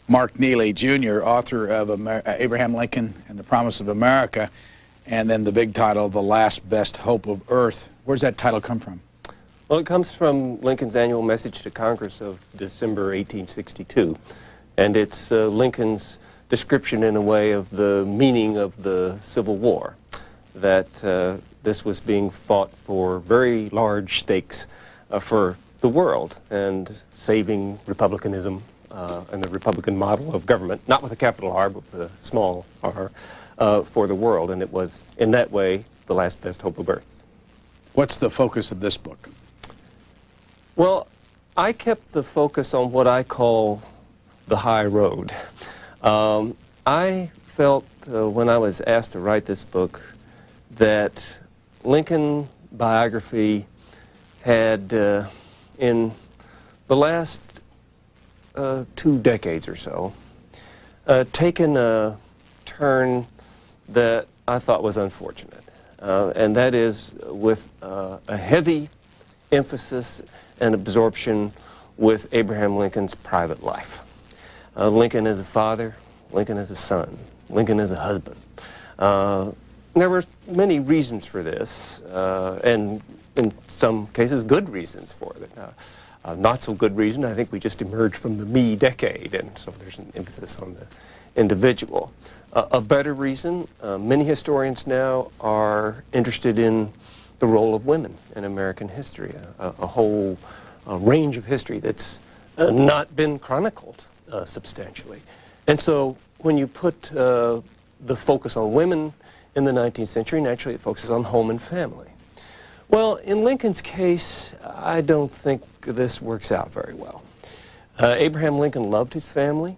Mark Neely, Jr., author of Abraham Lincoln and the Promise of America, and then the big title, The Last Best Hope of Earth. Where's that title come from? Well, it comes from Lincoln's annual message to Congress of December 1862, and it's Lincoln's description in a way of the meaning of the Civil War, that this was being fought for very large stakes for the world and saving republicanism and the Republican model of government, not with a capital R, but with a small r, for the world. And it was, in that way, the last best hope of Earth. What's the focus of this book? Well, I kept the focus on what I call the high road. I felt when I was asked to write this book that Lincoln biography had, in the last 2 decades or so, taken a turn that I thought was unfortunate, and that is with a heavy emphasis and absorption with Abraham Lincoln's private life. Lincoln as a father, Lincoln as a son, Lincoln as a husband. There were many reasons for this, and in some cases good reasons for it. Not so good reason, I think we just emerged from the me decade, and so there's an emphasis on the individual. A better reason, many historians now are interested in the role of women in American history, a whole range of history that's not been chronicled substantially. And so when you put the focus on women in the 19th century, naturally it focuses on home and family. Well, in Lincoln's case, I don't think this works out very well. Abraham Lincoln loved his family,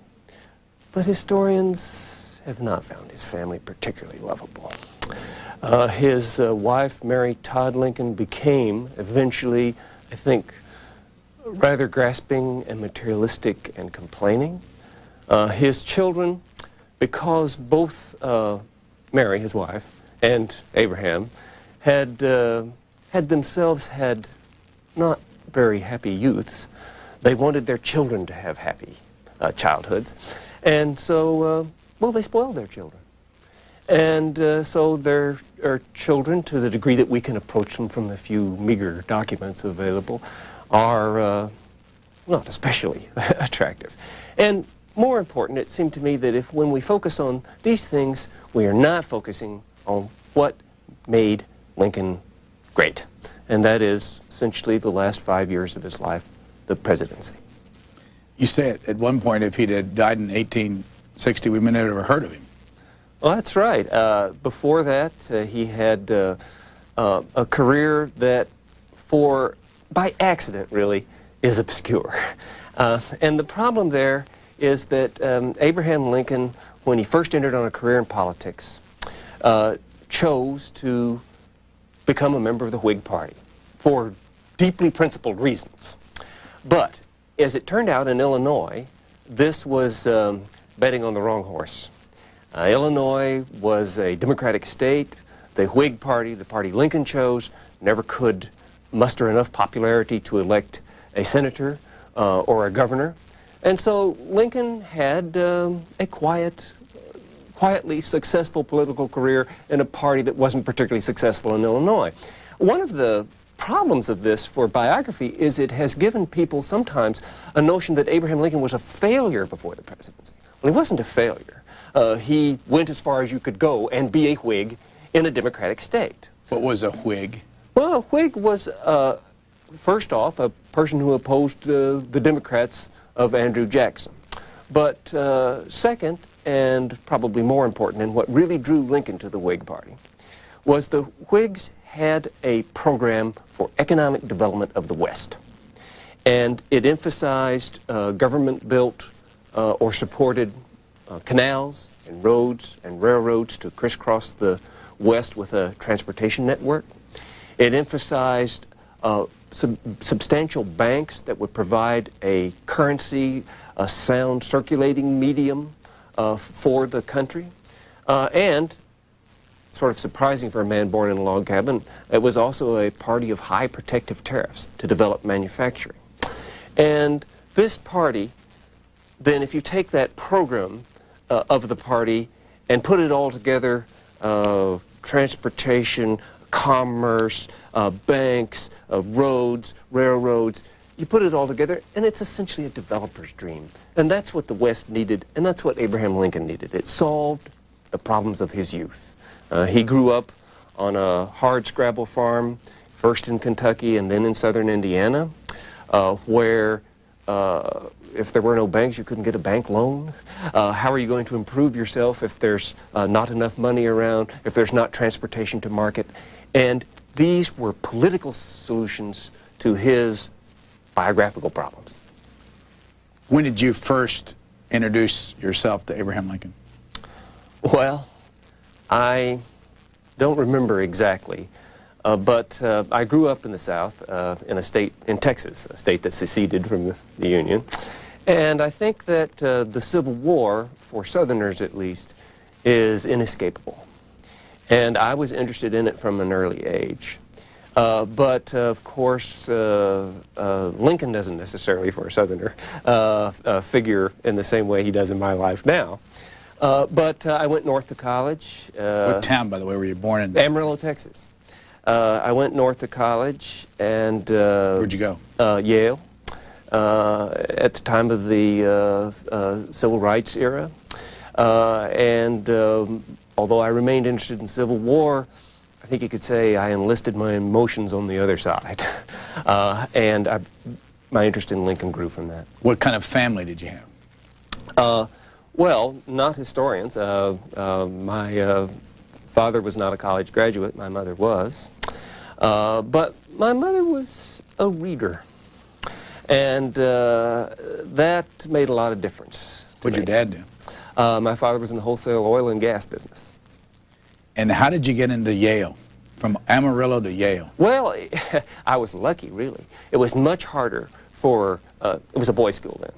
but historians have not found his family particularly lovable. His wife, Mary Todd Lincoln, became eventually, I think, rather grasping and materialistic and complaining. His children, because both Mary, his wife, and Abraham had themselves had not very happy youths. They wanted their children to have happy childhoods. And so, well, they spoiled their children. And so their children, to the degree that we can approach them from the few meager documents available, are not especially attractive. And more important, it seemed to me that when we focus on these things, we are not focusing on what made Lincoln great. And that is essentially the last 5 years of his life, the presidency. You say at one point, if he'd had died in 1860, we might have never heard of him. Well, that's right. Before that, he had a career that, by accident really, is obscure. And the problem there is that Abraham Lincoln, when he first entered on a career in politics, chose to become a member of the Whig Party for deeply principled reasons. But as it turned out in Illinois, this was betting on the wrong horse. Illinois was a Democratic state. The Whig Party, the party Lincoln chose, never could muster enough popularity to elect a senator or a governor. And so Lincoln had a quietly successful political career in a party that wasn't particularly successful in Illinois. One of the problems of this for biography is it has given people sometimes a notion that Abraham Lincoln was a failure before the presidency. Well, he wasn't a failure. He went as far as you could go and be a Whig in a Democratic state. What was a Whig? Well, a Whig was, first off, a person who opposed the Democrats of Andrew Jackson. But second, and probably more important, and what really drew Lincoln to the Whig Party, was the Whigs had a program for economic development of the West. And it emphasized government-built or supported canals and roads and railroads to crisscross the West with a transportation network. It emphasized substantial banks that would provide a currency, a sound circulating medium for the country. And, sort of surprising for a man born in a log cabin, it was also a party of high protective tariffs to develop manufacturing. And this party then if you take that program of the party and put it all together, transportation, commerce, banks, roads, railroads, you put it all together, and it's essentially a developer's dream. And that's what the West needed, and that's what Abraham Lincoln needed. It solved the problems of his youth. He grew up on a hard-scrabble farm, first in Kentucky and then in southern Indiana, where if there were no banks, you couldn't get a bank loan. How are you going to improve yourself if there's not enough money around, if there's not transportation to market? And these were political solutions to his biographical problems. When did you first introduce yourself to Abraham Lincoln? Well, I don't remember exactly, but I grew up in the South, in a state, in Texas, a state that seceded from the Union. And I think that the Civil War, for Southerners at least, is inescapable. And I was interested in it from an early age. But of course, Lincoln doesn't necessarily, for a Southerner, figure in the same way he does in my life now. But I went north to college. What town, by the way, were you born in? Amarillo, Texas. I went north to college, and where'd you go? Yale, at the time of the Civil Rights era. And although I remained interested in Civil War, I think you could say I enlisted my emotions on the other side. And my interest in Lincoln grew from that. What kind of family did you have? Well, not historians. My father was not a college graduate. My mother was. But my mother was a reader. And that made a lot of difference. What'd your dad do? My father was in the wholesale oil and gas business. And how did you get into Yale? From Amarillo to Yale? Well, I was lucky, really. It was much harder for, it was a boys' school then.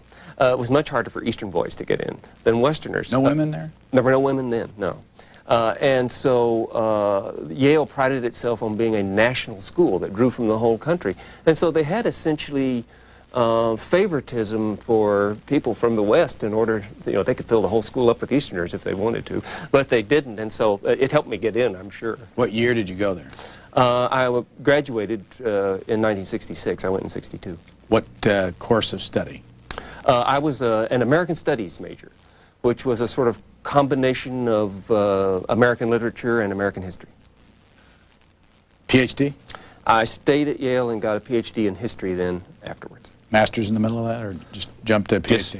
It was much harder for Eastern boys to get in than Westerners. No women there? There were no women then, no. And so Yale prided itself on being a national school that drew from the whole country. And so they had essentially favoritism for people from the West in order, they could fill the whole school up with Easterners if they wanted to, but they didn't, and so it helped me get in, I'm sure. What year did you go there? I graduated in 1966. I went in 62. What course of study? I was an American Studies major, which was a sort of combination of American literature and American history. PhD? I stayed at Yale and got a PhD in history then afterwards. Master's in the middle of that, or just jumped to PhD? Just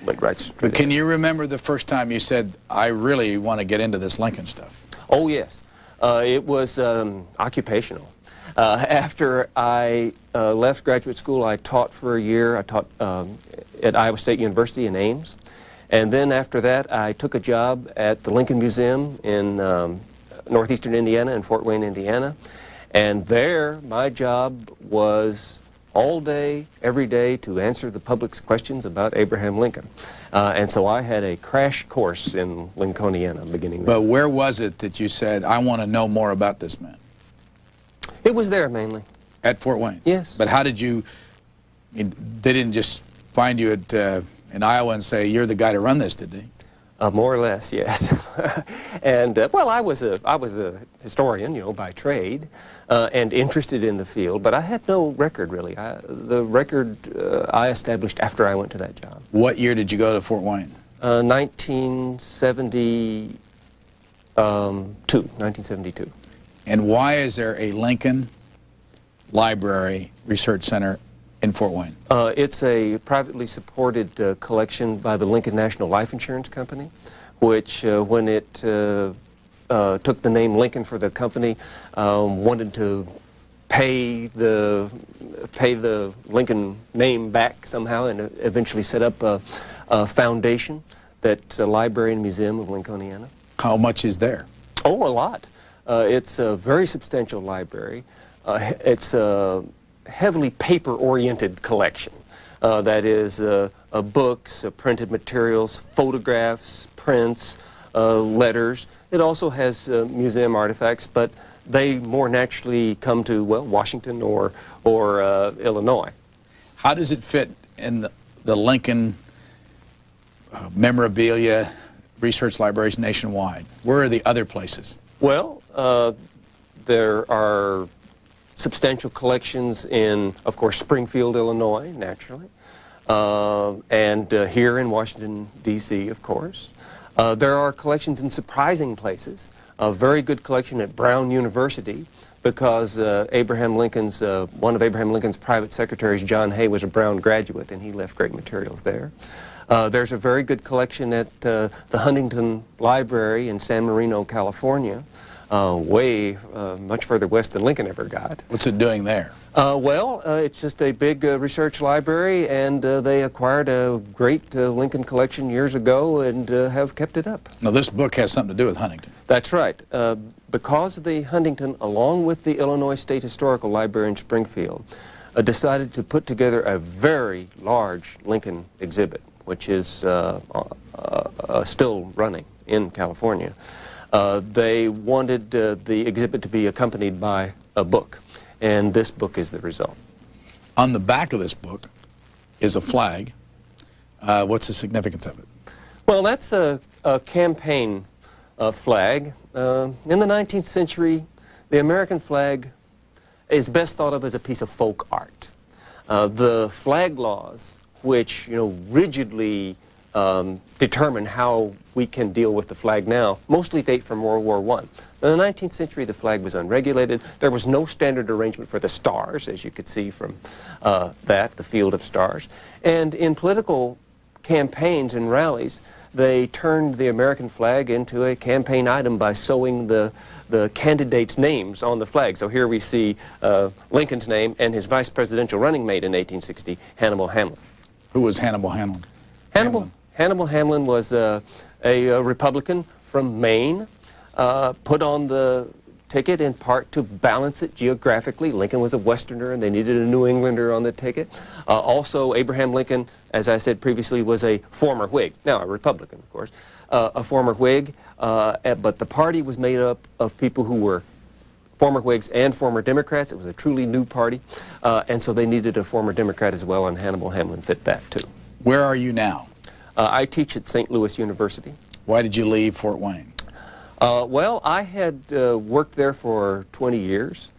went right straight. But can you remember the first time you said, I really want to get into this Lincoln stuff? Oh, yes. It was occupational. After I left graduate school, I taught for a year. I taught at Iowa State University in Ames. And then after that, I took a job at the Lincoln Museum in northeastern Indiana, in Fort Wayne, Indiana. And there, my job was all day, every day, to answer the public's questions about Abraham Lincoln. And so I had a crash course in Lincolniana beginning there. But where was it that you said, I want to know more about this man? It was there, mainly. At Fort Wayne? Yes. But how did you, they didn't just find you at, in Iowa and say, you're the guy to run this, did they? More or less, yes. And, well, I was a historian, by trade, and interested in the field, but I had no record, really. The record I established after I went to that job. What year did you go to Fort Wayne? 1972. And why is there a Lincoln Library Research Center in Fort Wayne? It's a privately supported collection by the Lincoln National Life Insurance Company, which when it took the name Lincoln for the company, wanted to pay the Lincoln name back somehow, and eventually set up a foundation that's a library and museum of Lincolniana. How much is there? Oh, a lot. It's a very substantial library. It's a heavily paper-oriented collection. That is books, printed materials, photographs, prints, letters. It also has museum artifacts, but they more naturally come to, well, Washington or Illinois. How does it fit in the Lincoln memorabilia, research libraries nationwide. Where are the other places? Well, there are substantial collections in, of course, Springfield, Illinois, naturally, and here in Washington, D.C., of course. There are collections in surprising places. A very good collection at Brown University, because Abraham Lincoln's, one of Abraham Lincoln's private secretaries, John Hay, was a Brown graduate, and he left great materials there. There's a very good collection at the Huntington Library in San Marino, California, much further west than Lincoln ever got. What's it doing there? Well, it's just a big research library, and they acquired a great Lincoln collection years ago and have kept it up. Now, this book has something to do with Huntington. That's right. Because the Huntington, along with the Illinois State Historical Library in Springfield, decided to put together a very large Lincoln exhibit, which is still running in California. They wanted the exhibit to be accompanied by a book, and this book is the result. On the back of this book is a flag. What's the significance of it? Well, that's a campaign flag. In the 19th century, the American flag is best thought of as a piece of folk art. The flag laws, which rigidly determine how we can deal with the flag now, mostly date from World War I. In the 19th century, the flag was unregulated. There was no standard arrangement for the stars, as you could see from the field of stars. And in political campaigns and rallies, they turned the American flag into a campaign item by sewing the candidates' names on the flag. So here we see Lincoln's name and his vice presidential running mate in 1860, Hannibal Hamlin. Who was Hannibal Hamlin? Hannibal Hamlin was a Republican from Maine, put on the ticket in part to balance it geographically. Lincoln was a Westerner, and they needed a New Englander on the ticket. Also, Abraham Lincoln, as I said previously, was a former Whig. Now, a Republican, of course, a former Whig, but the party was made up of people who were former Whigs and former Democrats. It was a truly new party, and so they needed a former Democrat as well, and Hannibal Hamlin fit that, too. Where are you now? I teach at St. Louis University. Why did you leave Fort Wayne? Well, I had worked there for 20 years,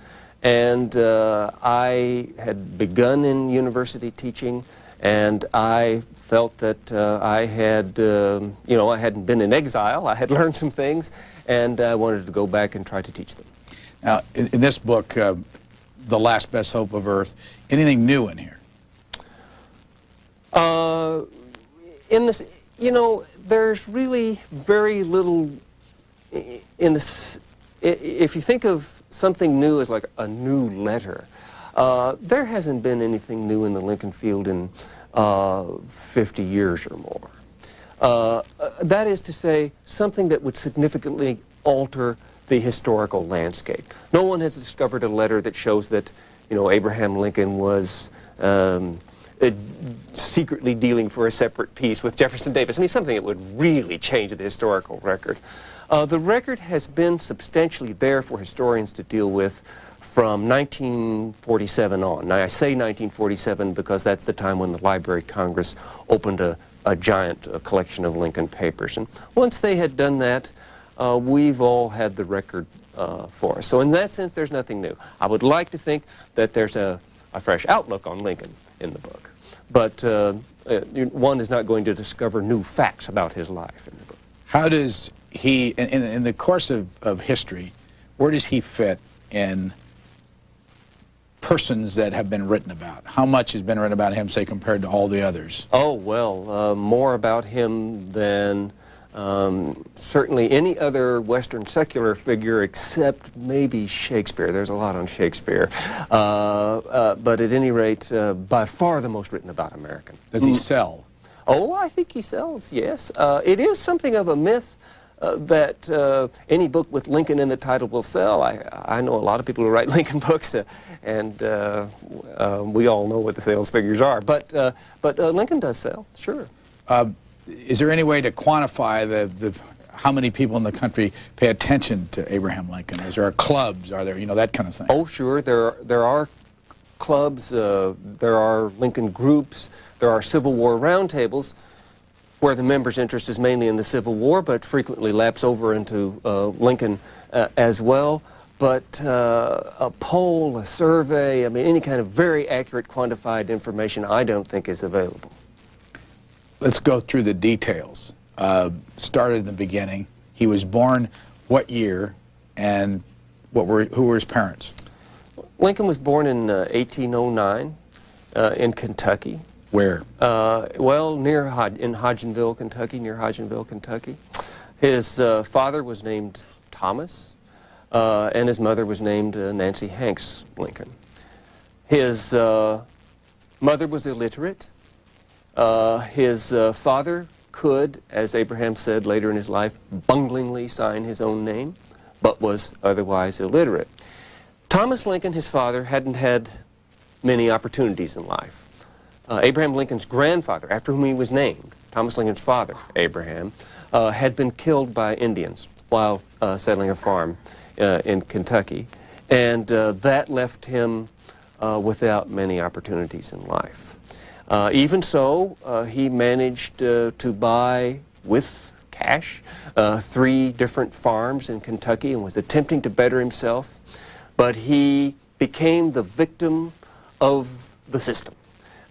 and I had begun in university teaching, and I felt that I had, I hadn't been in exile. I had learned some things, and I wanted to go back and try to teach them. Now, in this book, The Last Best Hope of Earth, anything new in here? In this, there's really very little in this. If you think of something new as like a new letter, there hasn't been anything new in the Lincoln field in 50 years or more. That is to say, something that would significantly alter the historical landscape. No one has discovered a letter that shows that, Abraham Lincoln was secretly dealing for a separate peace with Jefferson Davis. I mean, something that would really change the historical record. The record has been substantially there for historians to deal with from 1947 on. Now, I say 1947 because that's the time when the Library of Congress opened a giant collection of Lincoln papers. And once they had done that, we've all had the record for us. So in that sense, there's nothing new. I would like to think that there's a fresh outlook on Lincoln in the book. But one is not going to discover new facts about his life in the book. How does he, in the course of history, where does he fit in persons that have been written about? How much has been written about him, say, compared to all the others? Oh, well, more about him than certainly any other Western secular figure except maybe Shakespeare. There's a lot on Shakespeare. But at any rate, by far the most written about American. Does he sell? Oh, I think he sells, yes. It is something of a myth that any book with Lincoln in the title will sell. I know a lot of people who write Lincoln books, and we all know what the sales figures are. But Lincoln does sell, sure. Is there any way to quantify how many people in the country pay attention to Abraham Lincoln? Is there clubs? Are there, that kind of thing? Oh, sure. There are clubs. There are Lincoln groups. There are Civil War roundtables. where the member's interest is mainly in the Civil War, but frequently laps over into Lincoln as well. But a poll, a survey, I mean, any kind of very accurate quantified information I don't think is available. Let's go through the details. Started in the beginning. He was born what year, and who were his parents? Lincoln was born in 1809 in Kentucky. Where? Well, in Hodgenville, Kentucky, near Hodgenville, Kentucky. His father was named Thomas, and his mother was named Nancy Hanks Lincoln. His mother was illiterate. His father could, as Abraham said later in his life, bunglingly sign his own name, but was otherwise illiterate. Thomas Lincoln, his father, hadn't had many opportunities in life. Abraham Lincoln's grandfather, after whom he was named, Thomas Lincoln's father, Abraham, had been killed by Indians while settling a farm in Kentucky, and that left him without many opportunities in life. Even so, he managed to buy, with cash, 3 different farms in Kentucky and was attempting to better himself, but he became the victim of the system.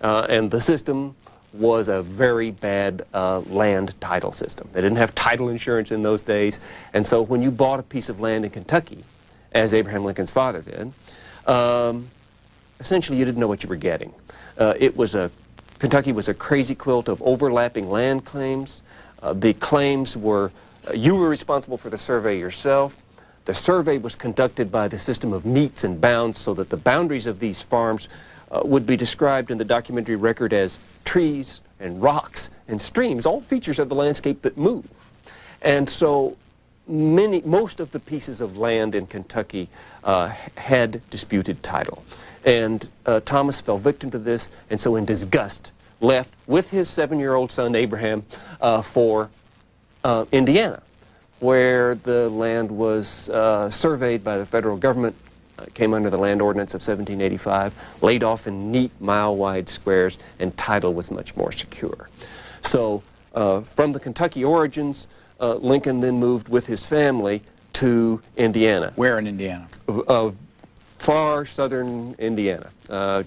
And the system was a very bad land title system. They didn't have title insurance in those days, and so when you bought a piece of land in Kentucky, as Abraham Lincoln's father did, essentially you didn't know what you were getting. Kentucky was a crazy quilt of overlapping land claims. The claims were, you were responsible for the survey yourself. The survey was conducted by the system of meets and bounds, so that the boundaries of these farms would be described in the documentary record as trees and rocks and streams, all features of the landscape that move. And so most of the pieces of land in Kentucky had disputed title. And Thomas fell victim to this, and so in disgust left with his 7-year-old son Abraham for Indiana, where the land was surveyed by the federal government, came under the Land Ordinance of 1785, laid off in neat mile-wide squares, and title was much more secure. So from the Kentucky origins, Lincoln then moved with his family to Indiana. Where in Indiana? Far southern Indiana,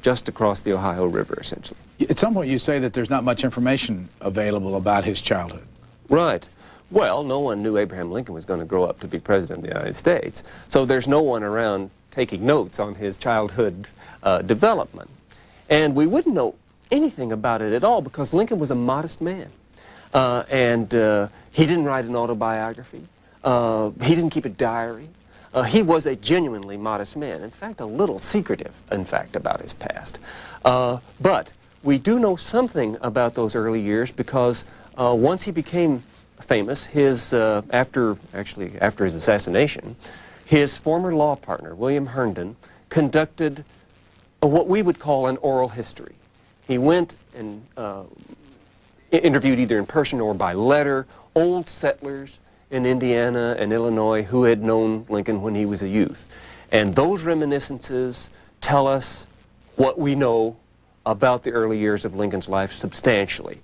just across the Ohio River, essentially. At some point you say that there's not much information available about his childhood. Right. Well, no one knew Abraham Lincoln was going to grow up to be President of the United States, so there's no one around taking notes on his childhood development. And we wouldn't know anything about it at all because Lincoln was a modest man. And he didn't write an autobiography. He didn't keep a diary. He was a genuinely modest man, in fact, a little secretive, in fact, about his past. But we do know something about those early years because once he became famous, after his assassination, his former law partner, William Herndon, conducted what we would call an oral history. He went and interviewed either in person or by letter old settlers in Indiana and Illinois who had known Lincoln when he was a youth. And those reminiscences tell us what we know about the early years of Lincoln's life substantially.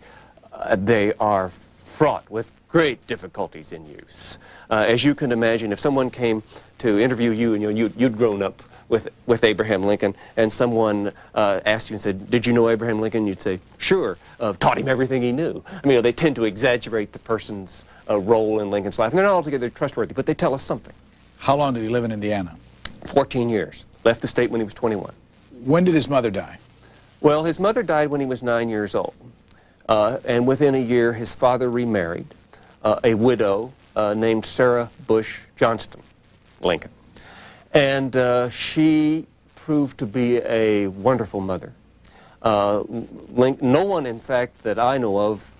They are fraught with great difficulties in use. As you can imagine, if someone came to interview you and you'd grown up with Abraham Lincoln, and someone asked you and said, "Did you know Abraham Lincoln?" You'd say, "Sure, taught him everything he knew." I mean, they tend to exaggerate the person's role in Lincoln's life. And they're not altogether trustworthy, but they tell us something. How long did he live in Indiana? 14 years. Left the state when he was 21. When did his mother die? Well, his mother died when he was 9 years old. And within a year, his father remarried a widow named Sarah Bush Johnston Lincoln. And she proved to be a wonderful mother. No one, in fact, that I know of,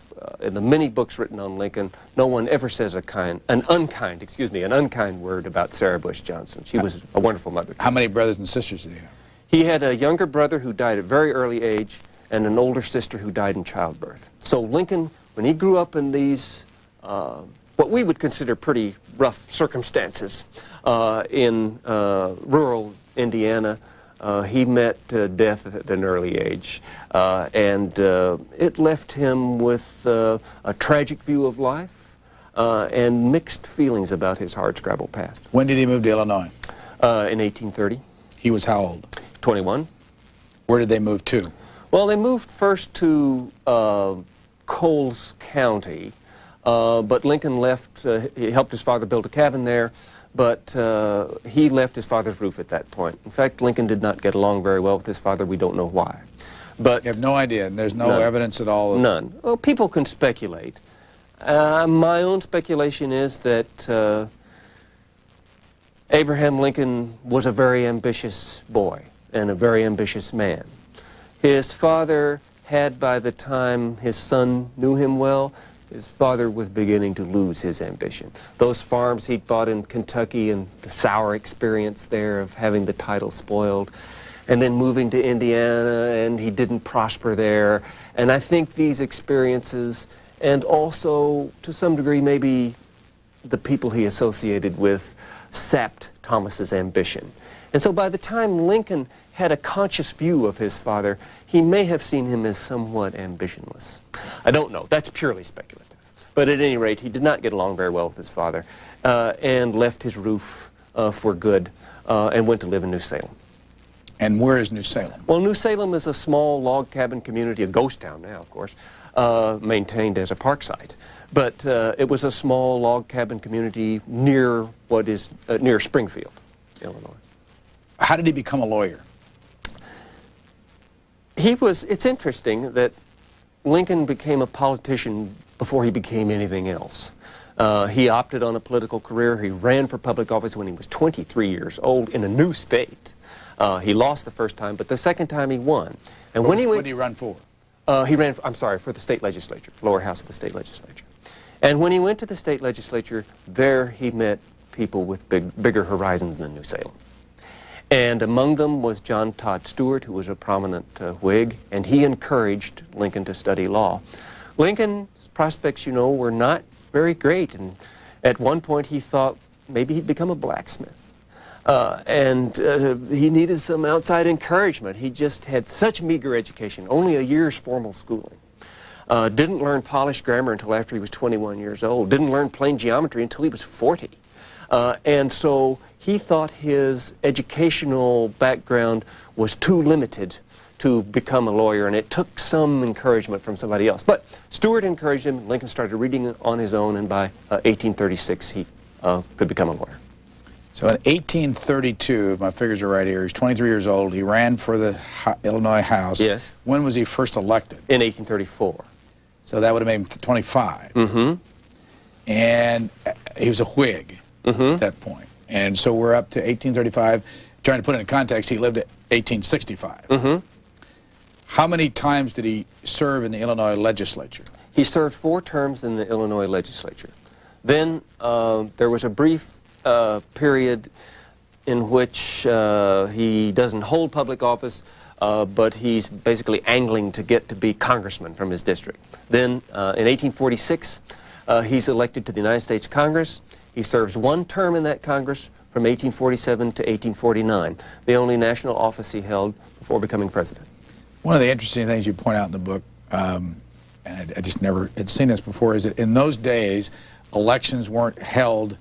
in the many books written on Lincoln, no one ever says an unkind word about Sarah Bush Johnston. She was a wonderful mother. How many brothers and sisters did he have? He had a younger brother who died at a very early age and an older sister who died in childbirth. So Lincoln, when he grew up in these, what we would consider pretty rough circumstances in rural Indiana, He met death at an early age, and it left him with a tragic view of life and mixed feelings about his hardscrabble past. When did he move to Illinois? In 1830. He was how old? 21. Where did they move to? Well, they moved first to Coles County, but Lincoln left. He helped his father build a cabin there, but he left his father's roof at that point. In fact, Lincoln did not get along very well with his father. We don't know why. But you have no idea. There's no evidence at all? None. Well, people can speculate. My own speculation is that Abraham Lincoln was a very ambitious boy and a very ambitious man. His father had, by the time his son knew him well, his father was beginning to lose his ambition. Those farms he'd bought in Kentucky and the sour experience there of having the title spoiled, and then moving to Indiana, and he didn't prosper there. And I think these experiences, and also to some degree maybe the people he associated with, sapped Thomas's ambition. And so by the time Lincoln had a conscious view of his father, he may have seen him as somewhat ambitionless. I don't know. That's purely speculative. But at any rate, he did not get along very well with his father and left his roof for good and went to live in New Salem. And where is New Salem? Well, New Salem is a small log cabin community, a ghost town now, of course, maintained as a park site. But it was a small log cabin community near what is near Springfield, Illinois. How did he become a lawyer? It's interesting that Lincoln became a politician before he became anything else. He opted on a political career. He ran for public office when he was 23 years old in a new state. He lost the first time, but the second time he won. And What did he run for? He ran, for the state legislature, lower house of the state legislature. And when he went to the state legislature, there he met people with bigger horizons than New Salem. And among them was John Todd Stewart, who was a prominent Whig, and he encouraged Lincoln to study law. Lincoln's prospects, you know, were not very great, and at one point he thought maybe he'd become a blacksmith. He needed some outside encouragement. He just had such meager education, only a year's formal schooling. Didn't learn polished grammar until after he was 21 years old. Didn't learn plain geometry until he was 40. And so he thought his educational background was too limited to become a lawyer, and it took some encouragement from somebody else. But Stewart encouraged him. Lincoln started reading on his own, and by 1836 he could become a lawyer. So in 1832, if my figures are right here, he's 23 years old. He ran for the Illinois House. Yes. When was he first elected? In 1834. So that would have made him 25. Mm-hmm. And he was a Whig at that point. And so we're up to 1835. Trying to put it in context, he lived at 1865. Mm-hmm. How many times did he serve in the Illinois legislature? He served 4 terms in the Illinois legislature. Then there was a brief period in which he doesn't hold public office, but he's basically angling to get to be congressman from his district. Then in 1846, he's elected to the United States Congress. He serves 1 term in that Congress from 1847 to 1849, the only national office he held before becoming president. One of the interesting things you point out in the book, and I just never had seen this before, is that in those days, elections weren't held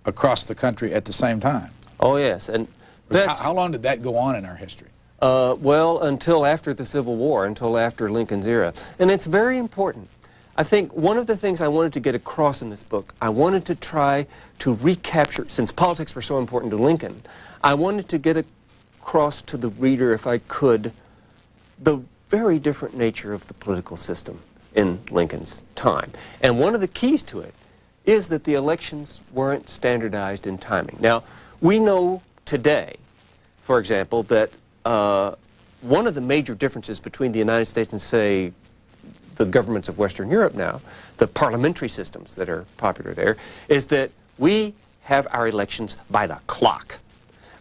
across the country at the same time. Oh, yes. And that's, how long did that go on in our history? Well, until after the Civil War, until after Lincoln's era. And it's very important. I think one of the things I wanted to get across in this book, I wanted to try to recapture, since politics were so important to Lincoln, I wanted to get across to the reader, if I could, the very different nature of the political system in Lincoln's time. And one of the keys to it is that the elections weren't standardized in timing. Now, we know today, for example, that one of the major differences between the United States and, say, the governments of Western Europe now, the parliamentary systems that are popular there, is that we have our elections by the clock.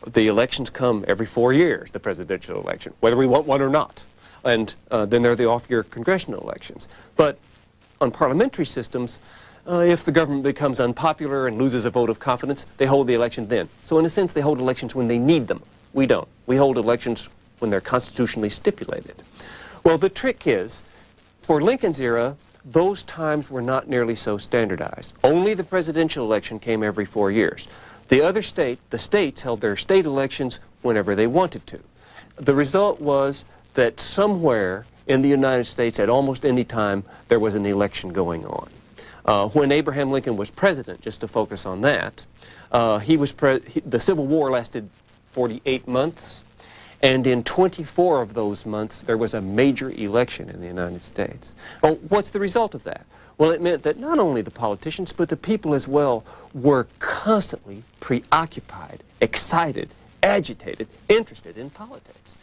The elections come every 4 years, the presidential election, whether we want one or not. And then there are the off-year congressional elections. But on parliamentary systems, if the government becomes unpopular and loses a vote of confidence, they hold the election then. So in a sense, they hold elections when they need them, We don't. We hold elections when they're constitutionally stipulated. Well, the trick is, for Lincoln's era, those times were not nearly so standardized. Only the presidential election came every 4 years. The states held their state elections whenever they wanted to. The result was that somewhere in the United States, at almost any time, there was an election going on. When Abraham Lincoln was president, just to focus on that, the Civil War lasted 48 months, and in 24 of those months, there was a major election in the United States. Oh, what's the result of that? Well, it meant that not only the politicians, but the people as well were constantly preoccupied, excited, agitated, interested in politics.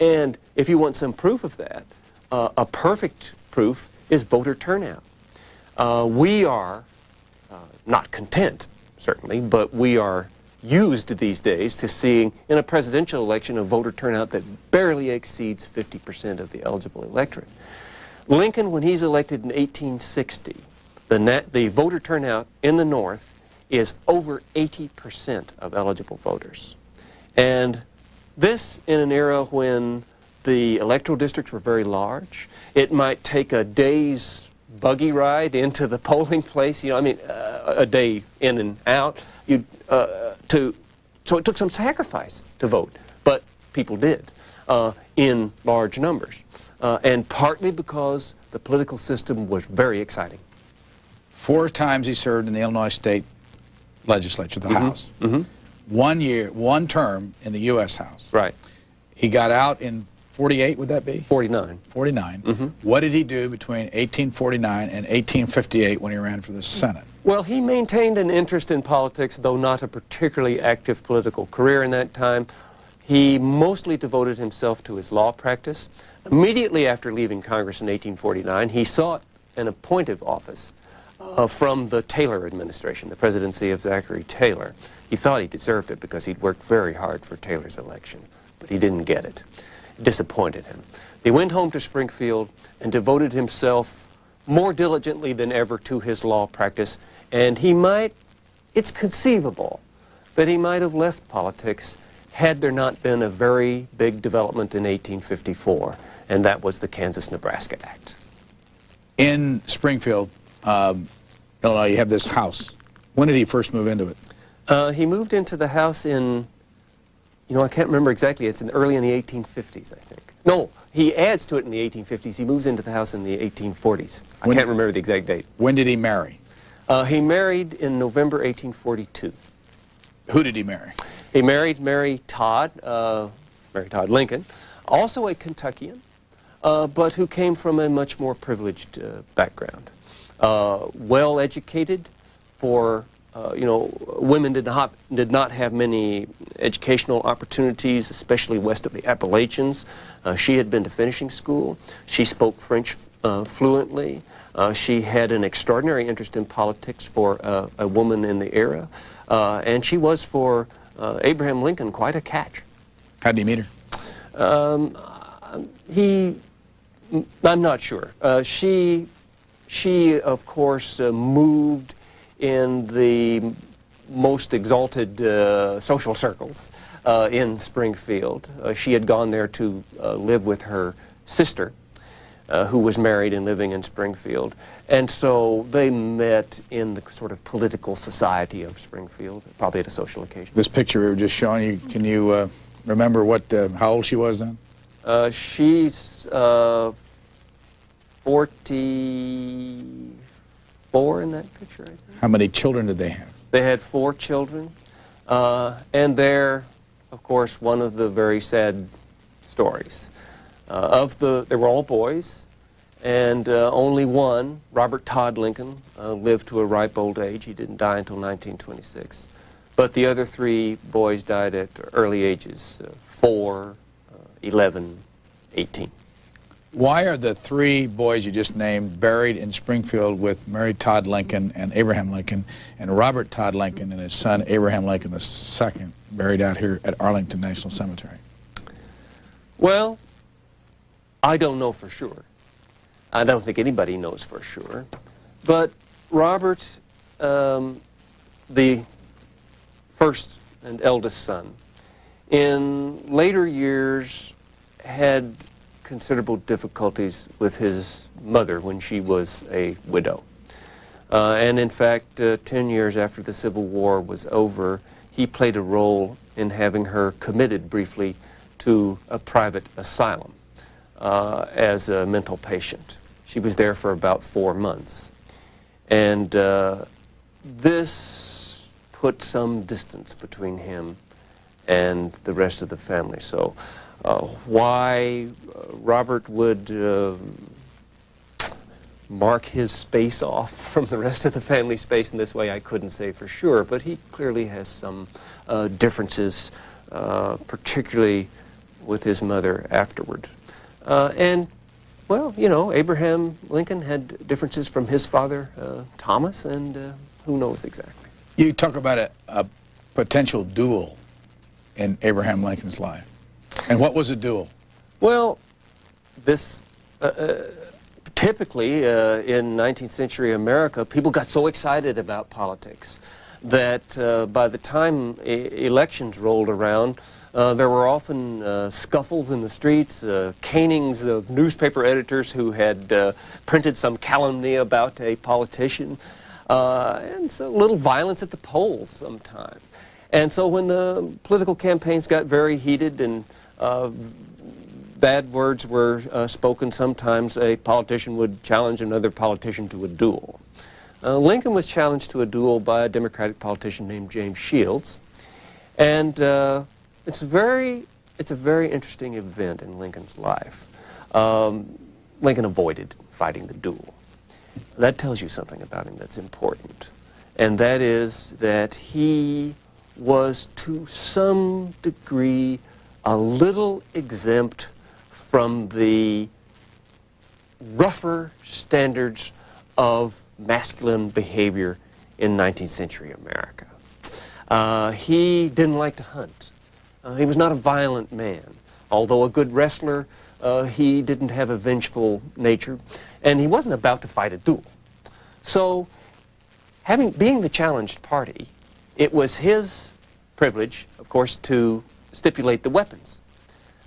And if you want some proof of that, a perfect proof is voter turnout. We are not content, certainly, but we are used these days to seeing in a presidential election a voter turnout that barely exceeds 50% of the eligible electorate. Lincoln, when he's elected in 1860, the voter turnout in the North is over 80% of eligible voters. And this in an era when the electoral districts were very large. It might take a day's buggy ride into the polling place, you know, I mean, a day in and out. So it took some sacrifice to vote, but people did in large numbers, and partly because the political system was very exciting. 4 times he served in the Illinois State Legislature, the House. 1 term in the U.S. House. Right. He got out in 48, would that be? 49. 49. What did he do between 1849 and 1858 when he ran for the Senate? Well, he maintained an interest in politics, though not a particularly active political career in that time. He mostly devoted himself to his law practice. Immediately after leaving Congress in 1849, he sought an appointive office from the Taylor administration, the presidency of Zachary Taylor. He thought he deserved it because he'd worked very hard for Taylor's election, but he didn't get it. It disappointed him. He went home to Springfield and devoted himself more diligently than ever to his law practice, and it's conceivable that he might have left politics had there not been a very big development in 1854, and that was the Kansas-Nebraska Act. In Springfield, Illinois, you have this house. When did he first move into it? He moved into the house in, you know, I can't remember exactly. It's early in the 1850s, I think. No, he adds to it in the 1850s. He moves into the house in the 1840s. I can't remember the exact date. When did he marry? He married in November 1842. Who did he marry? He married Mary Todd Lincoln, also a Kentuckian, but who came from a much more privileged background. Well educated, for you know, women did not have many educational opportunities, especially west of the Appalachians. She had been to finishing school. She spoke French fluently. She had an extraordinary interest in politics for a woman in the era, and she was for Abraham Lincoln quite a catch. How did he meet her? I'm not sure. She of course moved in the most exalted social circles in Springfield. She had gone there to live with her sister, who was married and living in Springfield. And so they met in the sort of political society of Springfield, probably at a social occasion. This picture we were just showing you, can you remember how old she was then? She's 44 in that picture, I think. How many children did they have? They had 4 children, and they're, of course, one of the very sad stories. They were all boys, and only one, Robert Todd Lincoln, lived to a ripe old age. He didn't die until 1926. But the other 3 boys died at early ages, 4, 11, 18. Why are the 3 boys you just named buried in Springfield with Mary Todd Lincoln and Abraham Lincoln, and Robert Todd Lincoln and his son Abraham Lincoln II buried out here at Arlington National Cemetery? Well, I don't know for sure. I don't think anybody knows for sure. But Robert, the first and eldest son, in later years had considerable difficulties with his mother when she was a widow. And in fact, 10 years after the Civil War was over, he played a role in having her committed briefly to a private asylum as a mental patient. She was there for about 4 months. And this put some distance between him and the rest of the family. So why Robert would mark his space off from the rest of the family space in this way, I couldn't say for sure, but he clearly has some differences, particularly with his mother afterward. And, well, you know, Abraham Lincoln had differences from his father, Thomas, and who knows exactly. You talk about a potential duel in Abraham Lincoln's life. And what was a duel? Well, this typically in 19th century America, people got so excited about politics that by the time elections rolled around, there were often scuffles in the streets, canings of newspaper editors who had printed some calumny about a politician, and so a little violence at the polls sometimes. And so when the political campaigns got very heated and bad words were spoken, sometimes a politician would challenge another politician to a duel. Lincoln was challenged to a duel by a Democratic politician named James Shields, and it's a very interesting event in Lincoln's life. Lincoln avoided fighting the duel. That tells you something about him that's important, and that is that he was to some degree a little exempt from the rougher standards of masculine behavior in 19th century America. He didn't like to hunt. He was not a violent man. Although a good wrestler, he didn't have a vengeful nature, and he wasn't about to fight a duel. So, being the challenged party, it was his privilege, of course, to stipulate the weapons.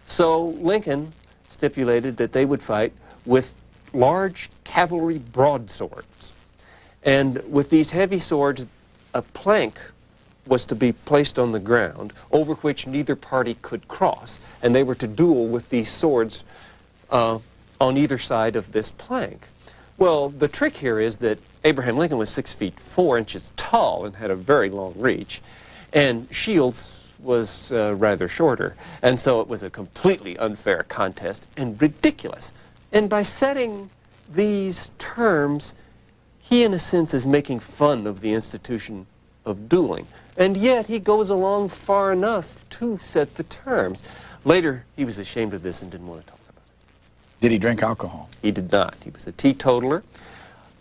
So Lincoln stipulated that they would fight with large cavalry broadswords. And with these heavy swords, a plank was to be placed on the ground over which neither party could cross, and they were to duel with these swords on either side of this plank. Well, the trick here is that Abraham Lincoln was 6 feet 4 inches tall and had a very long reach, and Shields was rather shorter, and so it was a completely unfair contest and ridiculous. And by setting these terms, he in a sense is making fun of the institution of dueling, and yet he goes along far enough to set the terms. Later he was ashamed of this and didn't want to talk about it. Did he drink alcohol? He did not. He was a teetotaler,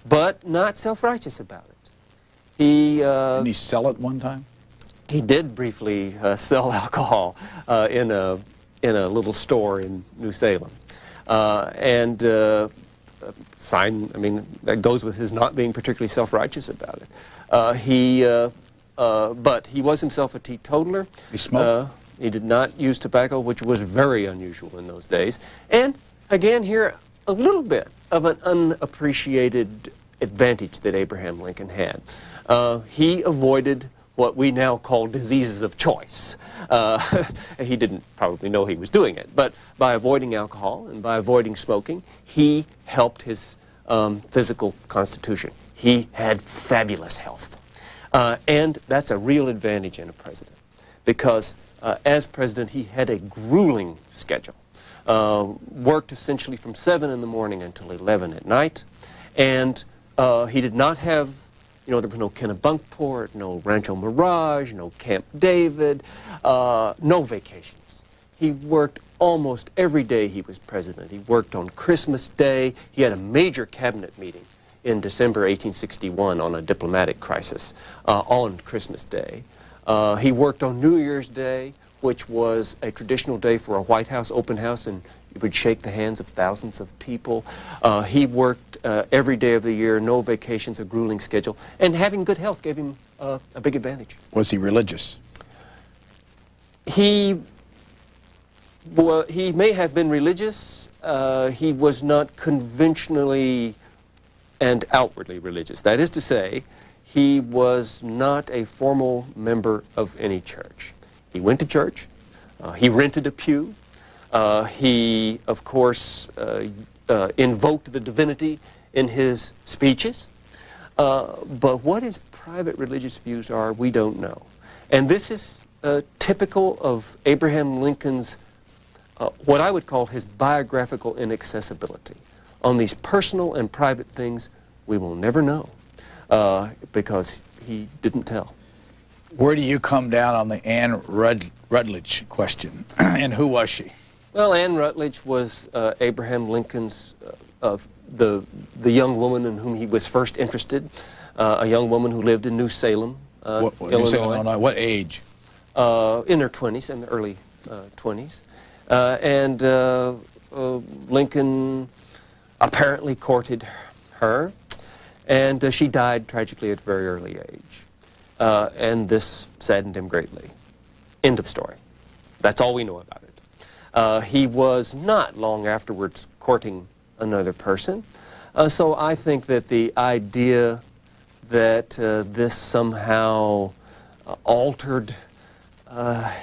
but not self-righteous about it. Didn't he sell it one time? He did briefly sell alcohol in a little store in New Salem. I mean, that goes with his not being particularly self-righteous about it. But he was himself a teetotaler. He smoked? He did not use tobacco, which was very unusual in those days. And again here, a little bit of an unappreciated advantage that Abraham Lincoln had. He avoided what we now call diseases of choice. He didn't probably know he was doing it, but by avoiding alcohol and by avoiding smoking, he helped his physical constitution. He had fabulous health. And that's a real advantage in a president, because as president, he had a grueling schedule. Worked essentially from 7 in the morning until 11 at night, and he did not have, you know, there was no Kennebunkport, no Rancho Mirage, no Camp David, no vacations. He worked almost every day he was president. He worked on Christmas Day. He had a major cabinet meeting in December 1861 on a diplomatic crisis on Christmas Day. He worked on New Year's Day, which was a traditional day for a White House open house, and you would shake the hands of thousands of people. He worked every day of the year, no vacations, a grueling schedule, and having good health gave him a big advantage. Was he religious? He Well, he may have been religious. He was not conventionally and outwardly religious. That is to say, he was not a formal member of any church. He went to church. He rented a pew. He, of course, invoked the divinity in his speeches. But what his private religious views are, we don't know. And this is typical of Abraham Lincoln's what I would call his biographical inaccessibility. On these personal and private things, we will never know because he didn't tell. Where do you come down on the Anne Rutledge question? And who was she? Well, Anne Rutledge was Abraham Lincoln's, the young woman in whom he was first interested, a young woman who lived in New Salem, Illinois. New Salem, Illinois. What age? In her 20s, in the early 20s. Lincoln apparently courted her, and she died tragically at a very early age. And this saddened him greatly. End of story. That's all we know about it. He was not long afterwards courting another person. So I think that the idea that this somehow altered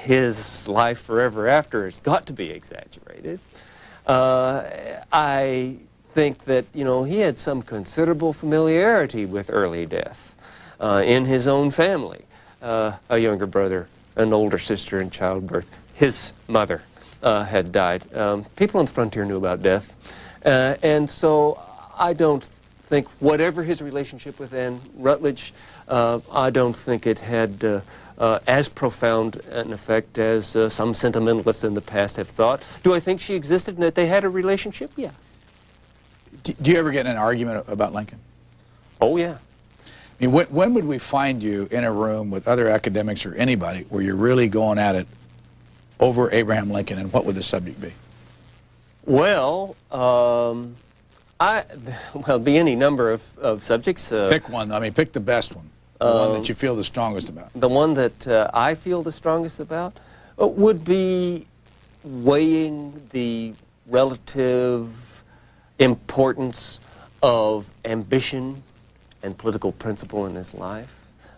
his life forever after has got to be exaggerated. I think that, you know, he had some considerable familiarity with early death in his own family. A younger brother, an older sister in childbirth. His mother had died. People on the frontier knew about death. And so I don't think, whatever his relationship with Anne Rutledge, I don't think it had as profound an effect as some sentimentalists in the past have thought. Do I think she existed and that they had a relationship? Yeah. Do you ever get in an argument about Lincoln? Oh, yeah. I mean, when would we find you in a room with other academics or anybody where you're really going at it over Abraham Lincoln, and what would the subject be? Well, be any number of subjects. Pick one. I mean, pick the best one. The one that you feel the strongest about. The one that I feel the strongest about would be weighing the relative importance of ambition and political principle in his life.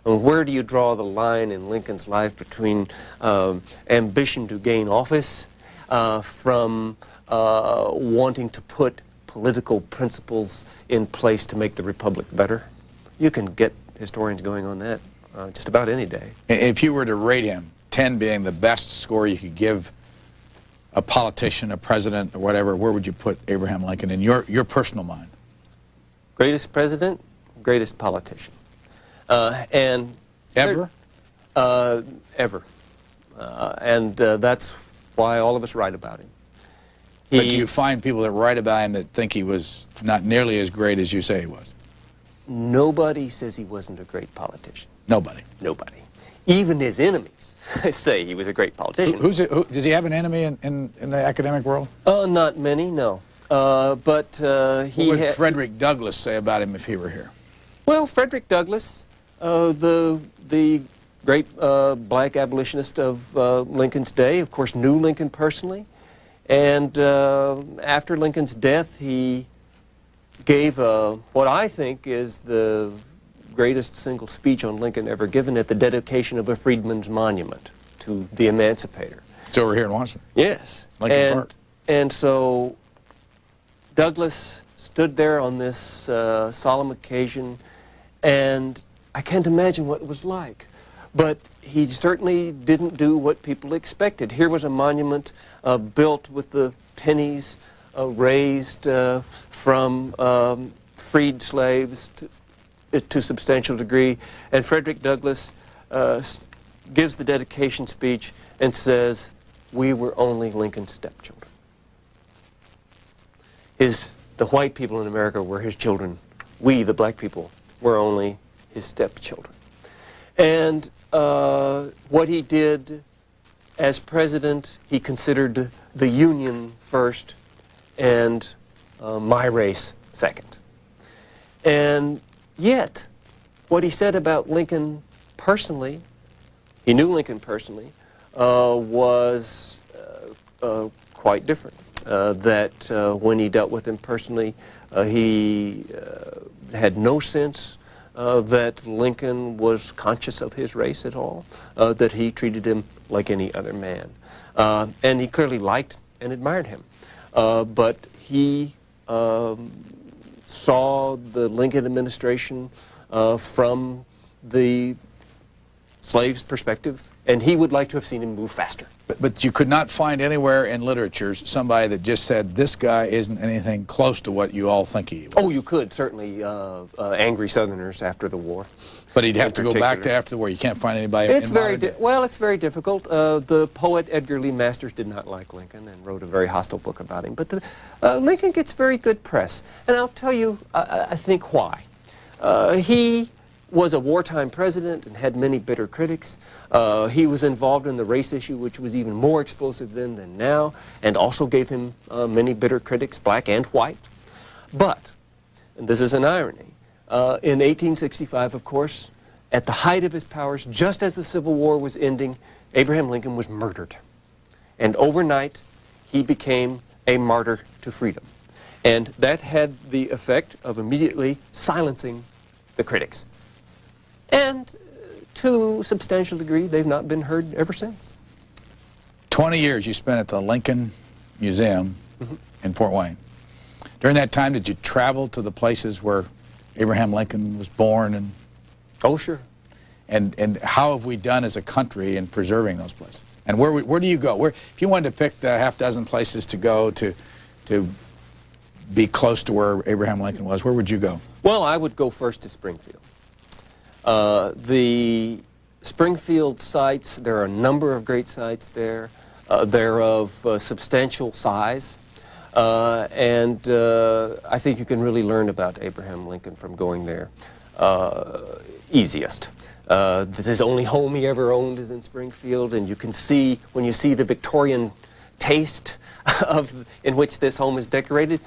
And where do you draw the line in Lincoln's life between ambition to gain office from wanting to put political principles in place to make the republic better? You can get historians going on that just about any day. If you were to rate him, 10 being the best score you could give a politician, a president, or whatever, where would you put Abraham Lincoln in your personal mind? Greatest president, greatest politician. And ever? Ever. That's why all of us write about him. But do you find people that write about him that think he was not nearly as great as you say he was? Nobody says he wasn't a great politician. Nobody? Nobody. Even his enemies say he was a great politician. Does he have an enemy in the academic world? Not many, no. What would Frederick Douglass say about him if he were here? Well, Frederick Douglass, the great black abolitionist of Lincoln's day, of course, knew Lincoln personally. And after Lincoln's death, he gave what I think is the greatest single speech on Lincoln ever given at the dedication of a Freedman's Monument to the Emancipator. It's over here in Washington. Yes. Lincoln Park. And so Douglass stood there on this solemn occasion, and I can't imagine what it was like. But he certainly didn't do what people expected. Here was a monument built with the pennies raised from freed slaves to a substantial degree. And Frederick Douglass gives the dedication speech and says, "We were only Lincoln's stepchildren." The white people in America were his children. We, the black people, were only his stepchildren. And what he did as president, he considered the Union first and my race second. And yet, what he said about Lincoln personally, he knew Lincoln personally, was quite different. That when he dealt with him personally, he had no sense that Lincoln was conscious of his race at all, that he treated him like any other man. And he clearly liked and admired him. But he saw the Lincoln administration from the slave's perspective, and he would like to have seen him move faster. But you could not find anywhere in literature somebody that just said, this guy isn't anything close to what you all think he was. Oh, you could, certainly. Angry Southerners after the war. But he'd have to go back to after the war. You can't find anybody it's very well, it's very difficult. The poet Edgar Lee Masters did not like Lincoln and wrote a very hostile book about him. But Lincoln gets very good press. And I'll tell you, I think why. He was a wartime president and had many bitter critics. He was involved in the race issue, which was even more explosive then than now, and also gave him many bitter critics, black and white. But, and this is an irony, in 1865, of course, at the height of his powers, just as the Civil War was ending, Abraham Lincoln was murdered. And overnight, he became a martyr to freedom. And that had the effect of immediately silencing the critics. And to a substantial degree, they've not been heard ever since. 20 years you spent at the Lincoln Museum in Fort Wayne. During that time, did you travel to the places where Abraham Lincoln was born? And oh, sure. And how have we done as a country in preserving those places? And where do you go? If you wanted to pick the half dozen places to go to be close to where Abraham Lincoln was, where would you go? Well, I would go first to Springfield. The Springfield sites, there are a number of great sites there. They're of substantial size. And I think you can really learn about Abraham Lincoln from going there easiest. This is his only home he ever owned is in Springfield, and you can see, when you see the Victorian taste in which this home is decorated,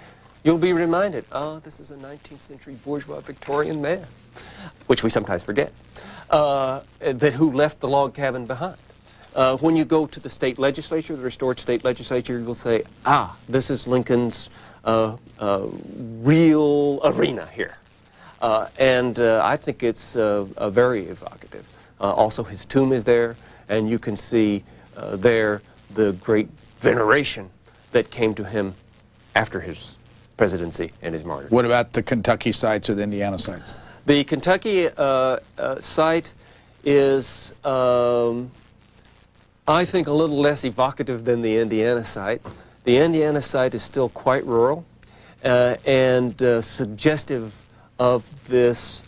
you'll be reminded, oh, this is a 19th century bourgeois Victorian man, which we sometimes forget, who left the log cabin behind. When you go to the state legislature, the restored state legislature, you'll say, ah, this is Lincoln's real arena here. I think it's very evocative. Also, his tomb is there, and you can see there the great veneration that came to him after his presidency and his martyrdom. What about the Kentucky sites or the Indiana sites? The Kentucky site is, I think, a little less evocative than the Indiana site. The Indiana site is still quite rural and suggestive of this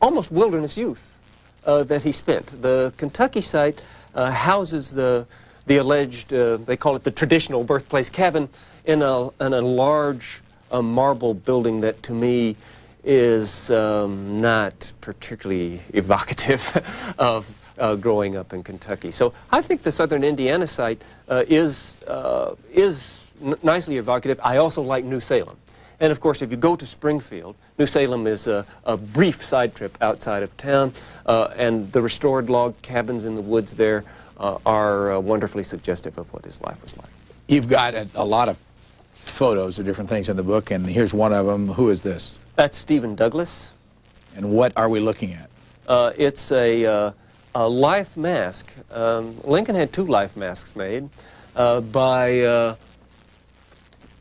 almost wilderness youth that he spent. The Kentucky site houses the alleged, they call it the traditional birthplace cabin, in a large marble building that to me is not particularly evocative of growing up in Kentucky. So I think the southern Indiana site is nicely evocative. I also like New Salem. And of course, if you go to Springfield, New Salem is a brief side trip outside of town, and the restored log cabins in the woods there are wonderfully suggestive of what his life was like. You've got a lot of photos of different things in the book, and here's one of them. Who is this? That's Stephen Douglas. And what are we looking at? It's a life mask. Lincoln had two life masks made by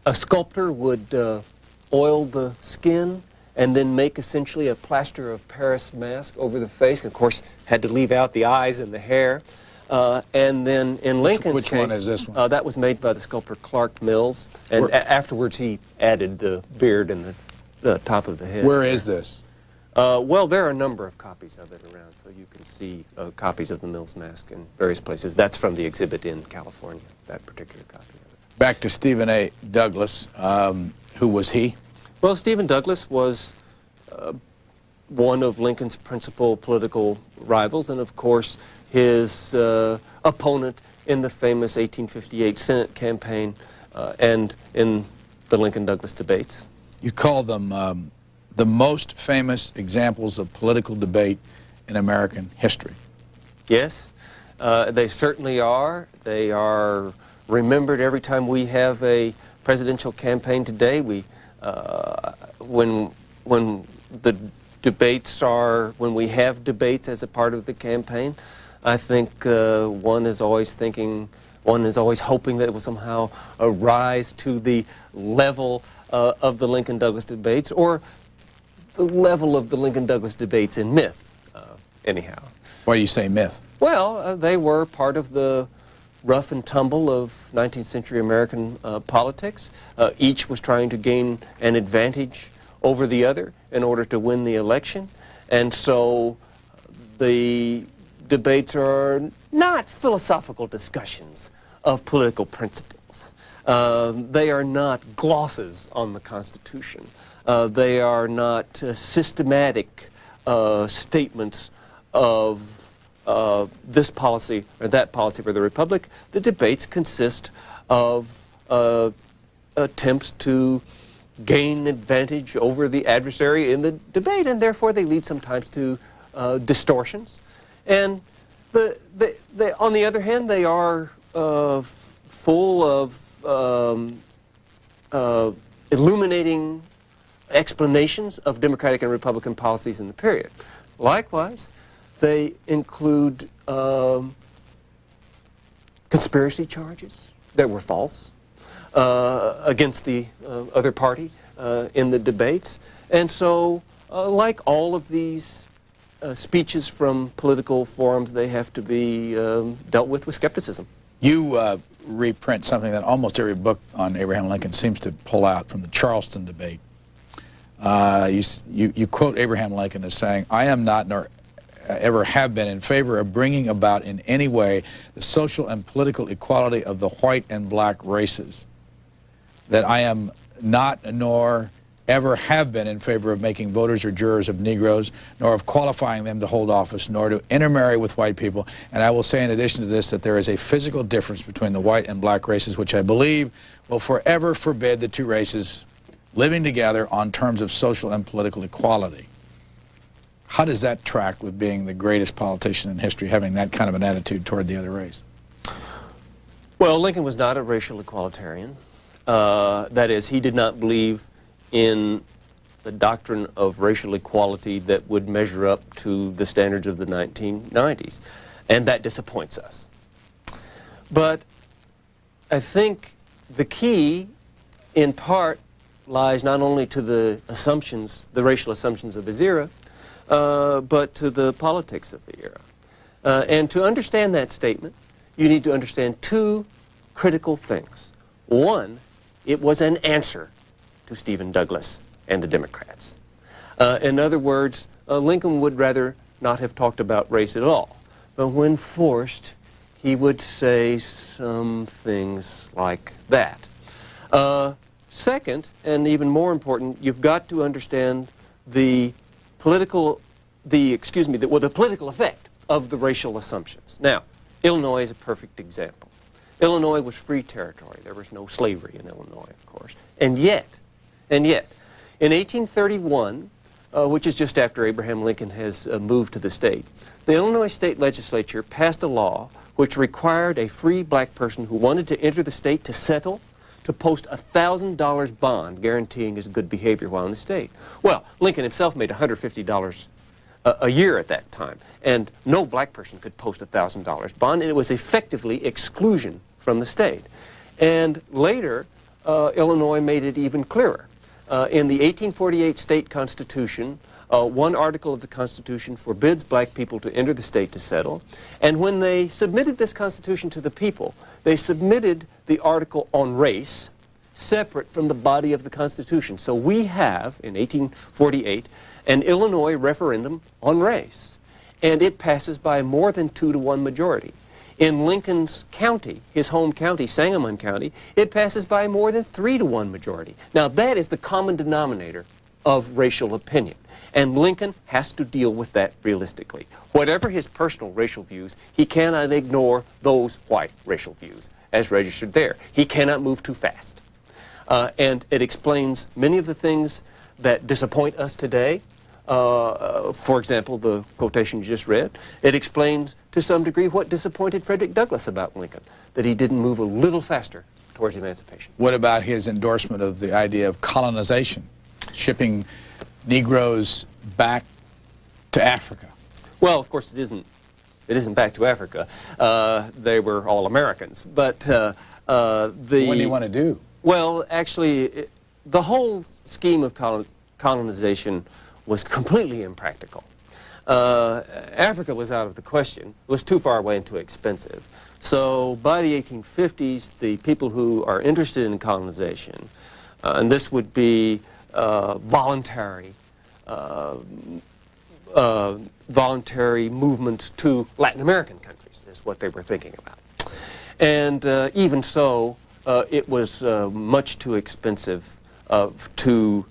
a sculptor would oil the skin and then make essentially a plaster of Paris mask over the face. Of course, had to leave out the eyes and the hair. And then in Lincoln's case, which one is this one? That was made by the sculptor Clark Mills, and afterwards he added the beard and the top of the head. Where is this? Well, there are a number of copies of it around, so you can see copies of the Mills mask in various places. That's from the exhibit in California, that particular copy of it. Back to Stephen A. Douglas. Who was he? Well, Stephen Douglas was one of Lincoln's principal political rivals, and of course his opponent in the famous 1858 Senate campaign and in the Lincoln-Douglas debates. You call them the most famous examples of political debate in American history. Yes, they certainly are. They are remembered every time we have a presidential campaign today. When the debates are, when we have debates as a part of the campaign, I think one is always hoping that it will somehow rise to the level of the Lincoln-Douglas debates, or the level of the Lincoln-Douglas debates in myth, anyhow. Why do you say myth? Well, they were part of the rough and tumble of 19th century American politics. Each was trying to gain an advantage over the other in order to win the election. And so the debates are not philosophical discussions of political principles. They are not glosses on the Constitution. They are not systematic statements of this policy or that policy for the Republic. The debates consist of attempts to gain advantage over the adversary in the debate, and therefore they lead sometimes to distortions. And on the other hand, they are full of illuminating explanations of Democratic and Republican policies in the period. Likewise, they include conspiracy charges that were false against the other party in the debates. And so, like all of these speeches from political forums, they have to be dealt with skepticism. You reprint something that almost every book on Abraham Lincoln seems to pull out from the Charleston debate. You quote Abraham Lincoln as saying, "I am not, nor ever have been, in favor of bringing about in any way the social and political equality of the white and black races. That I am not, nor ever have been, in favor of making voters or jurors of Negroes, nor of qualifying them to hold office, nor to intermarry with white people. And I will say in addition to this that there is a physical difference between the white and black races which I believe will forever forbid the two races living together on terms of social and political equality." How does that track with being the greatest politician in history, having that kind of an attitude toward the other race? Well, Lincoln was not a racial equalitarian. That is, he did not believe in the doctrine of racial equality that would measure up to the standards of the 1990s, and that disappoints us. But I think the key, in part, lies not only to the assumptions, the racial assumptions of his era, but to the politics of the era. And to understand that statement, you need to understand two critical things. One, it was an answer to Stephen Douglas and the Democrats. In other words, Lincoln would rather not have talked about race at all. But when forced, he would say some things like that. Second, and even more important, you've got to understand the political effect of the racial assumptions. Now, Illinois is a perfect example. Illinois was free territory. There was no slavery in Illinois, of course. And yet, in 1831, which is just after Abraham Lincoln has moved to the state, the Illinois state legislature passed a law which required a free black person who wanted to enter the state to settle to post a $1,000 bond guaranteeing his good behavior while in the state. Well, Lincoln himself made $150 a year at that time, and no black person could post a $1,000 bond, and it was effectively exclusion from the state. And later, Illinois made it even clearer. In the 1848 state constitution, one article of the Constitution forbids black people to enter the state to settle, and when they submitted this Constitution to the people, they submitted the article on race separate from the body of the Constitution. So we have, in 1848, an Illinois referendum on race, and it passes by more than 2-to-1 majority. In Lincoln's county, his home county, Sangamon County, it passes by more than 3-to-1 majority. Now that is the common denominator of racial opinion, and Lincoln has to deal with that realistically. Whatever his personal racial views, he cannot ignore those white racial views as registered there. He cannot move too fast. And it explains many of the things that disappoint us today For example, the quotation you just read, it explains to some degree what disappointed Frederick Douglass about Lincoln, that he didn't move a little faster towards emancipation. What about his endorsement of the idea of colonization, shipping Negroes back to Africa? Well, of course, it isn't back to Africa. They were all Americans. But What do you want to do? Well, actually, the whole scheme of colonization was completely impractical. Africa was out of the question. It was too far away and too expensive. So by the 1850s, the people who are interested in colonization, and this would be voluntary movement to Latin American countries is what they were thinking about. And even so, it was much too expensive to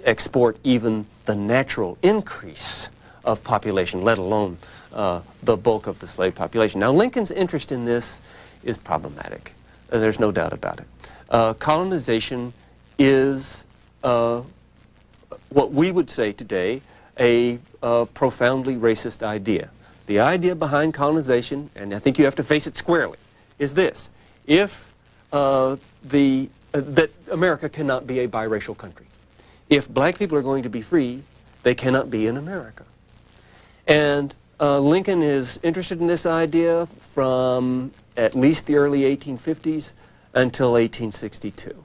export even the natural increase of population, let alone the bulk of the slave population. Now, Lincoln's interest in this is problematic. There's no doubt about it. Colonization is what we would say today a profoundly racist idea. The idea behind colonization, and I think you have to face it squarely, is this: if that America cannot be a biracial country. If black people are going to be free, they cannot be in America. And Lincoln is interested in this idea from at least the early 1850s until 1862.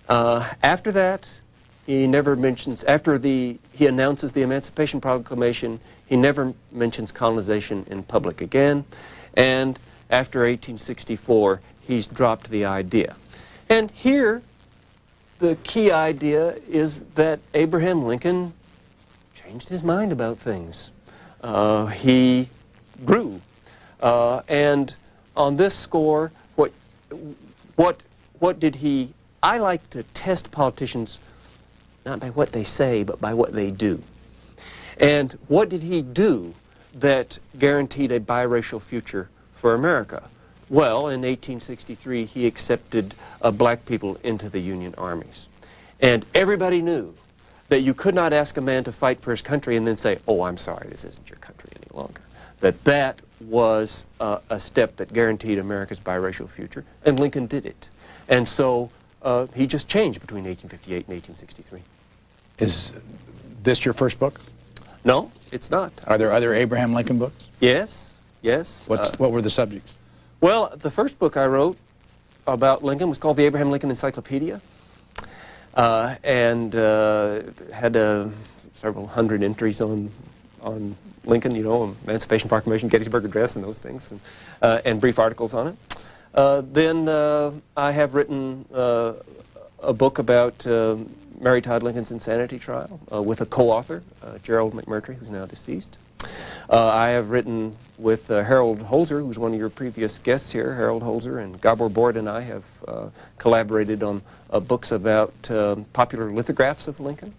After that, he never mentions, after he announces the Emancipation Proclamation, he never mentions colonization in public again. And after 1864, he's dropped the idea. And here, the key idea is that Abraham Lincoln changed his mind about things. He grew. And on this score, what did he... I like to test politicians not by what they say, but by what they do. And what did he do that guaranteed a biracial future for America? Well, in 1863, he accepted black people into the Union armies. And everybody knew that you could not ask a man to fight for his country and then say, oh, I'm sorry, this isn't your country any longer. That was a step that guaranteed America's biracial future, and Lincoln did it. And so he just changed between 1858 and 1863. Is this your first book? No, it's not. Are there other Abraham Lincoln books? Yes, yes. What were the subjects? Well, the first book I wrote about Lincoln was called the Abraham Lincoln Encyclopedia, and had several hundred entries on Lincoln, you know, Emancipation Proclamation, Gettysburg Address, and those things, and brief articles on it. Then I have written a book about Mary Todd Lincoln's insanity trial with a co-author, Gerald McMurtry, who's now deceased. I have written with Harold Holzer, who's one of your previous guests here. Harold Holzer and Gabor Bord and I have collaborated on books about popular lithographs of Lincoln.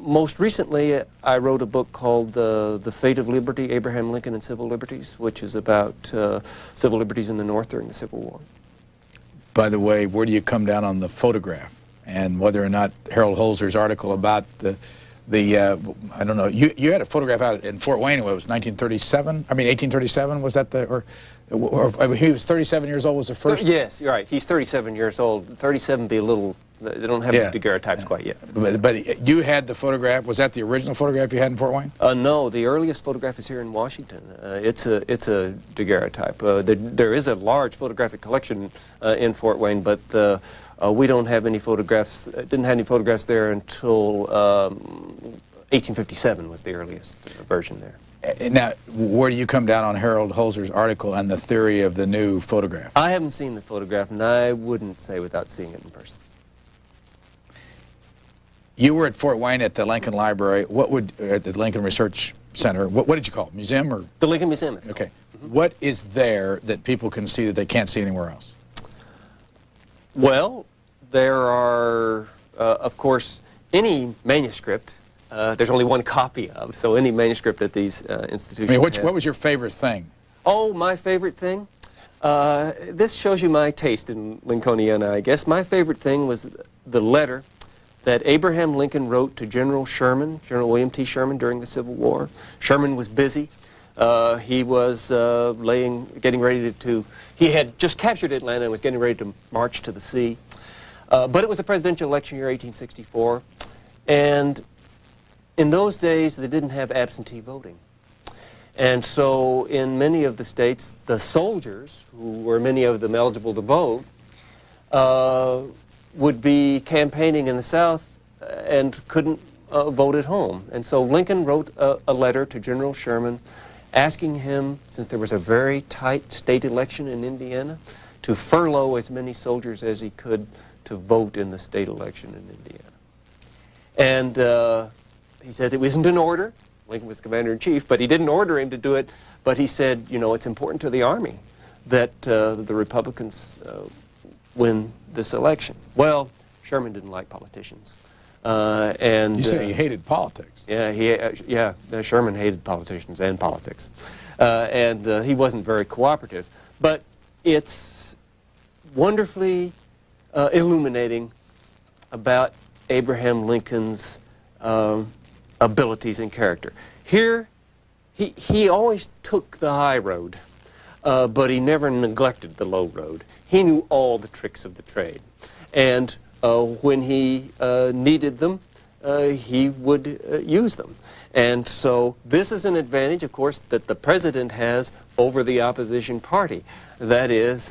Most recently, I wrote a book called The Fate of Liberty, Abraham Lincoln and Civil Liberties, which is about civil liberties in the North during the Civil War. By the way, where do you come down on the photograph and whether or not Harold Holzer's article about I don't know, you had a photograph out in Fort Wayne, it was 1937? I mean, 1837, was that or he was 37 years old was the first? Yes, you're right. He's 37 years old. 37 be a little, they don't have the daguerreotypes quite yet. But you had the photograph, was that the original photograph you had in Fort Wayne? No, the earliest photograph is here in Washington. It's a daguerreotype. There is a large photographic collection in Fort Wayne, but we don't have any photographs, didn't have any photographs there until 1857 was the earliest version there. Now, where do you come down on Harold Holzer's article and the theory of the new photograph? I haven't seen the photograph, and I wouldn't say without seeing it in person. You were at Fort Wayne at the Lincoln Library. What would, at the Lincoln Research Center, what did you call it? Museum or? The Lincoln Museum. It's okay. What is there that people can see that they can't see anywhere else? Well, there are, of course, any manuscript. There's only one copy of, so any manuscript that these institutions have. What was your favorite thing? Oh, my favorite thing? This shows you my taste in Lincolniana, I guess. My favorite thing was the letter that Abraham Lincoln wrote to General Sherman, General William T. Sherman, during the Civil War. Sherman was busy. He was getting ready he had just captured Atlanta and was getting ready to march to the sea. But it was a presidential election year, 1864, and in those days they didn't have absentee voting. And so in many of the states, the soldiers, who were many of them eligible to vote, would be campaigning in the South and couldn't vote at home. And so Lincoln wrote a letter to General Sherman asking him, since there was a very tight state election in Indiana, to furlough as many soldiers as he could to vote in the state election in Indiana. And he said it wasn't an order. Lincoln was the commander-in-chief, but he didn't order him to do it. But he said, you know, it's important to the Army that the Republicans win this election. Well, Sherman didn't like politicians. And you say he hated politics. Yeah, Sherman hated politicians and politics. And he wasn't very cooperative. But it's wonderfully illuminating about Abraham Lincoln's abilities and character. Here, he always took the high road, but he never neglected the low road. He knew all the tricks of the trade. And when he needed them, he would use them. And so this is an advantage, of course, that the president has over the opposition party. That is,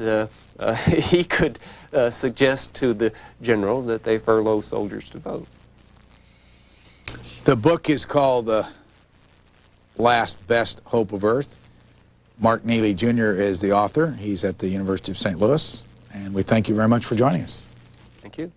he could suggest to the generals that they furlough soldiers to vote. The book is called The Last Best Hope of Earth. Mark Neely, Jr. is the author. He's at the University of St. Louis. And we thank you very much for joining us. Thank you.